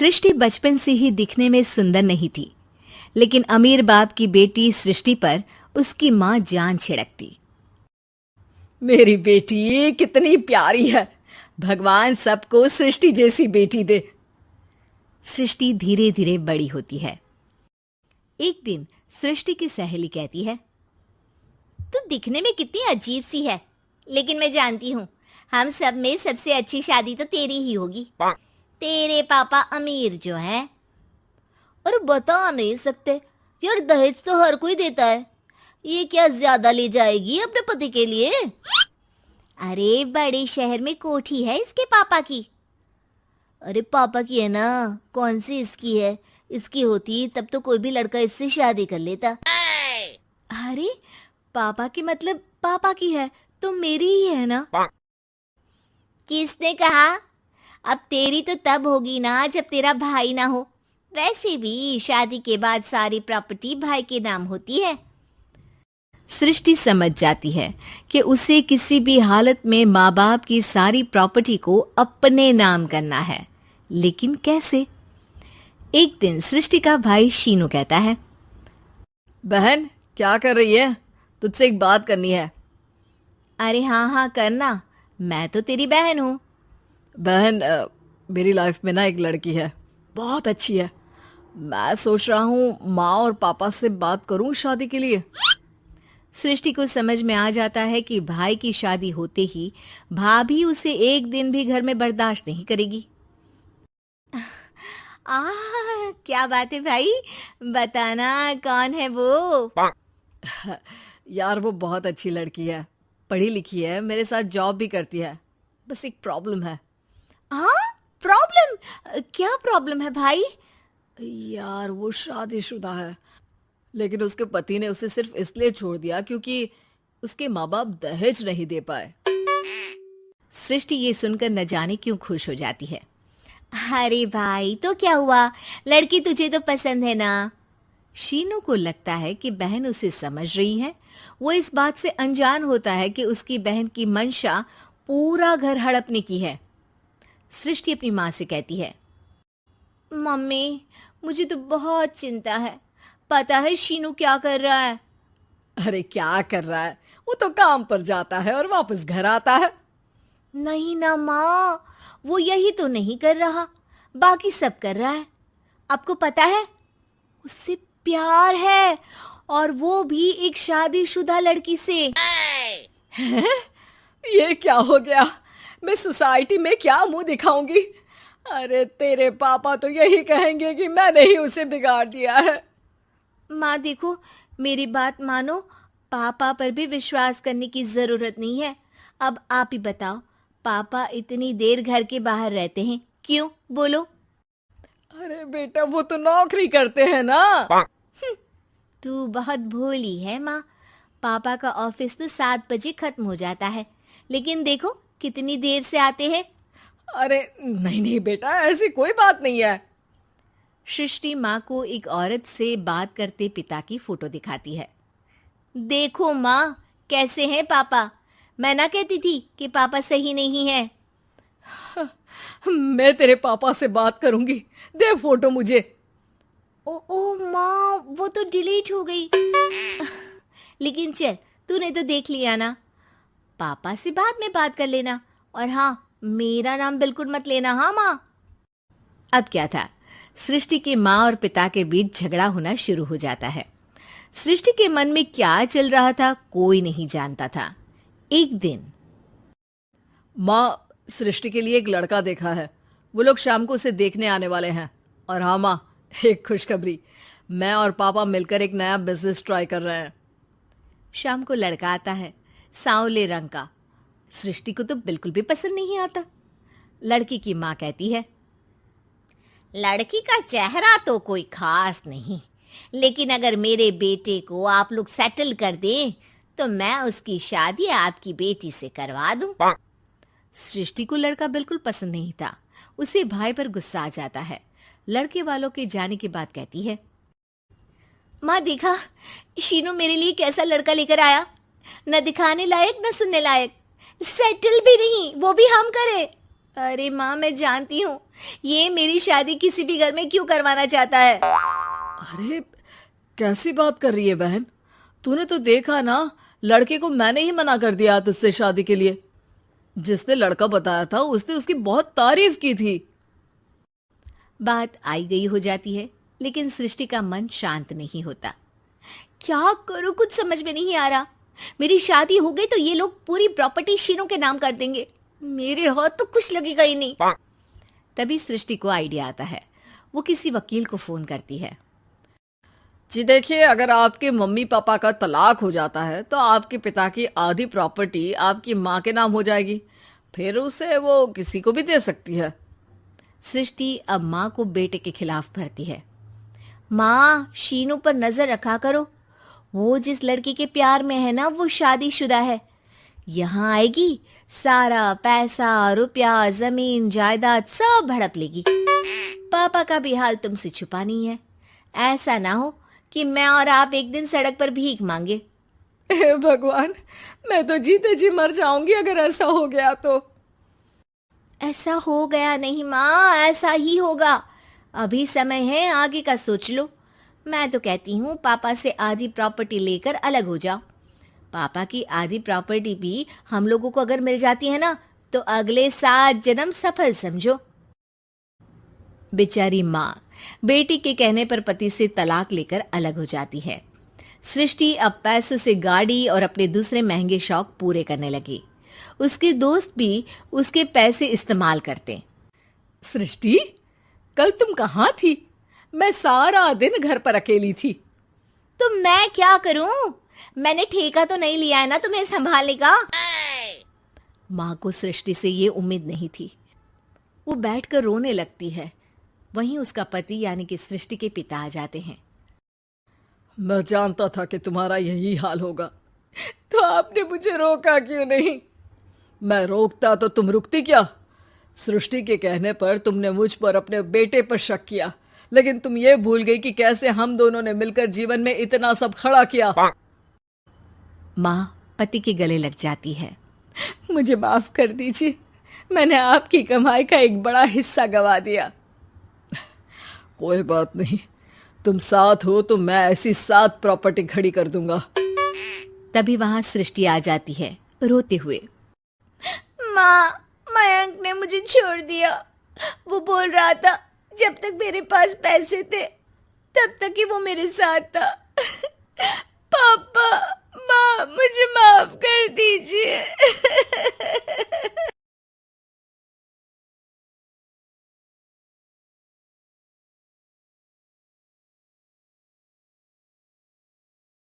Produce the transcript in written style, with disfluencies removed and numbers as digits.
सृष्टि बचपन से ही दिखने में सुंदर नहीं थी, लेकिन अमीर बाप की बेटी सृष्टि पर उसकी माँ जान छिड़कती। मेरी बेटी कितनी प्यारी है, भगवान सबको सृष्टि जैसी बेटी दे। सृष्टि धीरे धीरे बड़ी होती है। एक दिन सृष्टि की सहेली कहती है, तू दिखने में कितनी अजीब सी है, लेकिन मैं जानती हूँ हम सब में सबसे अच्छी शादी तो तेरी ही होगी। तेरे पापा अमीर जो हैं। और बता नहीं सकते यार, दहेज तो हर कोई देता है, ये क्या ज्यादा ले जाएगी अपने पति के लिए? अरे बड़े शहर में कोठी है इसके पापा की। अरे पापा की है ना, कौन सी इसकी है? इसकी होती तब तो कोई भी लड़का इससे शादी कर लेता। अरे पापा की मतलब पापा की है तो मेरी ही है ना? किसने कहा? अब तेरी तो तब होगी ना जब तेरा भाई ना हो। वैसे भी शादी के बाद सारी प्रॉपर्टी भाई के नाम होती है। सृष्टि समझ जाती है कि उसे किसी भी हालत में माँ बाप की सारी प्रॉपर्टी को अपने नाम करना है, लेकिन कैसे? एक दिन सृष्टि का भाई शीनू कहता है, बहन क्या कर रही है? तुझसे एक बात करनी है। अरे हाँ हाँ करना, मैं तो तेरी बहन हूँ। बहन मेरी लाइफ में ना एक लड़की है, बहुत अच्छी है। मैं सोच रहा हूँ माँ और पापा से बात करूँ शादी के लिए। सृष्टि को समझ में आ जाता है कि भाई की शादी होते ही भाभी उसे एक दिन भी घर में बर्दाश्त नहीं करेगी। क्या बात है भाई, बताना कौन है वो? यार वो बहुत अच्छी लड़की है, पढ़ी लिखी है, मेरे साथ जॉब भी करती है। बस एक प्रॉब्लम है। हाँ प्रॉब्लम? क्या प्रॉब्लम है भाई? यार वो शादीशुदा है, लेकिन उसके पति ने उसे सिर्फ इसलिए छोड़ दिया क्योंकि उसके माँ बाप दहेज नहीं दे पाए। सृष्टि ये सुनकर न जाने क्यों खुश हो जाती है। अरे भाई तो क्या हुआ, लड़की तुझे तो पसंद है ना? शीनू को लगता है कि बहन उसे समझ रही है। वो इस बात से अनजान होता है कि उसकी बहन की मंशा पूरा घर हड़पने की है। सृष्टि अपनी माँ से कहती है, मम्मी मुझे तो बहुत चिंता है, पता है शीनू क्या कर रहा है? अरे क्या कर रहा है, वो तो काम पर जाता है और वापस घर आता है। नहीं ना माँ, वो यही तो नहीं कर रहा, बाकी सब कर रहा है। आपको पता है उससे प्यार है, और वो भी एक शादीशुदा लड़की से। हैं? ये क्या हो गया? मैं सोसाइटी में क्या मुंह दिखाऊंगी? अरे तेरे पापा तो यही कहेंगे कि मैंने ही उसे बिगाड़ दिया है। माँ देखो, मेरी बात मानो, पापा पर भी विश्वास करने की जरूरत नहीं है। अब आप ही बताओ, पापा इतनी देर घर के बाहर रहते हैं क्यों, बोलो? अरे बेटा वो तो नौकरी करते हैं ना। तू बहुत भोली है माँ, पापा का ऑफिस तो 7 बजे खत्म हो जाता है, लेकिन देखो कितनी देर से आते हैं। अरे नहीं नहीं बेटा, ऐसी कोई बात नहीं है। सृष्टि माँ को एक औरत से बात करते पिता की फोटो दिखाती है। देखो माँ कैसे हैं पापा, मैं ना कहती थी कि पापा सही नहीं है। मैं तेरे पापा से बात करूंगी, दे फोटो मुझे। ओ माँ वो तो डिलीट हो गई। लेकिन चल तूने तो देख लिया ना, पापा से बाद में बात कर लेना, और हाँ मेरा नाम बिल्कुल मत लेना। हाँ माँ। अब क्या था, सृष्टि के माँ और पिता के बीच झगड़ा होना शुरू हो जाता है। सृष्टि के मन में क्या चल रहा था कोई नहीं जानता था। एक दिन, माँ सृष्टि के लिए एक लड़का देखा है, वो लोग शाम को उसे देखने आने वाले हैं। और हाँ माँ, एक खुशखबरी, मैं और पापा मिलकर एक नया बिजनेस ट्राई कर रहे हैं। शाम को लड़का आता है, सांवले रंग का। सृष्टि को तो बिल्कुल भी पसंद नहीं आता। लड़की की माँ कहती है, लड़की का चेहरा तो कोई खास नहीं, लेकिन अगर मेरे बेटे को आप लोग सेटल कर दें तो मैं उसकी शादी आपकी बेटी से करवा दूं। सृष्टि को लड़का बिल्कुल पसंद नहीं था। उसे भाई पर गुस्सा आ जाता है। लड़के वालों के जाने के बाद कहती है, माँ देखा शीनू मेरे लिए कैसा लड़का लेकर आया, न दिखाने लायक न सुनने लायक, सेटल भी नहीं, वो भी हम करे। अरे माँ, मैं जानती हूँ ये मेरी शादी किसी भी घर में क्यों करवाना चाहता है। अरे कैसी बात कर रही है बहन? तूने तो देखा ना, लड़के को मैंने ही मना कर दिया तुझसे शादी के लिए। जिसने लड़का बताया था उसने उसकी बहुत तारीफ की थी। बात आई गई हो जाती है, लेकिन सृष्टि का मन शांत नहीं होता। क्या करूं, कुछ समझ में नहीं आ रहा। मेरी शादी हो गई तो ये लोग पूरी प्रॉपर्टी शीनू के नाम कर देंगे, मेरे हाथ तो कुछ लगेगा ही नहीं। तभी सृष्टि को आइडिया आता है। वो किसी वकील को फोन करती है। जी देखिए, अगर आपके मम्मी पापा का तलाक हो जाता है तो आपके पिता की आधी प्रॉपर्टी आपकी माँ के नाम हो जाएगी, फिर उसे वो किसी को भी दे सकती है। सृष्टि अब माँ को बेटे के खिलाफ भरती है। माँ, शीनू पर नजर रखा करो। वो जिस लड़की के प्यार में है ना, वो शादीशुदा है। यहाँ आएगी, सारा पैसा, रुपया, जमीन, जायदाद सब हड़प लेगी। पापा का भी हाल तुमसे छुपा नहीं है। ऐसा ना हो कि मैं और आप एक दिन सड़क पर भीख मांगे। हे भगवान, मैं तो जीते जी मर जाऊंगी अगर ऐसा हो गया तो। ऐसा हो गया नहीं माँ, ऐसा ही होगा। अभी समय है, आगे का सोच लो। मैं तो कहती हूँ पापा से आधी प्रॉपर्टी लेकर अलग हो जाओ। पापा की आधी प्रॉपर्टी भी हम लोगों को अगर मिल जाती है ना, तो अगले 7 जन्म सफल समझो। बेचारी माँ बेटी के कहने पर पति से तलाक लेकर अलग हो जाती है। सृष्टि अब पैसों से गाड़ी और अपने दूसरे महंगे शौक पूरे करने लगी। उसके दोस्त भी उसके पैसे इस्तेमाल करते। सृष्टि, कल तुम कहाँ थी? मैं सारा दिन घर पर अकेली थी। तो मैं क्या करूं? मैंने ठेका तो नहीं लिया है ना तुम्हें संभालने का। माँ को सृष्टि से ये उम्मीद नहीं थी। वो बैठकर रोने लगती है। वहीं उसका पति यानी कि सृष्टि के पिता आ जाते हैं। मैं जानता था कि तुम्हारा यही हाल होगा, तो आपने मुझे रोका क्यों नहीं? मैं रोकता तो तुम रुकती क्या? सृष्टि के कहने पर तुमने मुझ पर, अपने बेटे पर शक किया, लेकिन तुम ये भूल गई कि कैसे हम दोनों ने मिलकर जीवन में इतना सब खड़ा किया। माँ पति के गले लग जाती है। मुझे माफ कर दीजिए, मैंने आपकी कमाई का एक बड़ा हिस्सा गवा दिया। कोई बात नहीं, तुम साथ हो तो मैं ऐसी 7 प्रॉपर्टी खड़ी कर दूंगा। तभी वहां सृष्टि आ जाती है रोते हुए। माँ, मयंक ने मुझे छोड़ दिया। वो बोल रहा था जब तक मेरे पास पैसे थे तब तक ही वो मेरे साथ था। पापा, माँ, मुझे माफ कर दीजिए।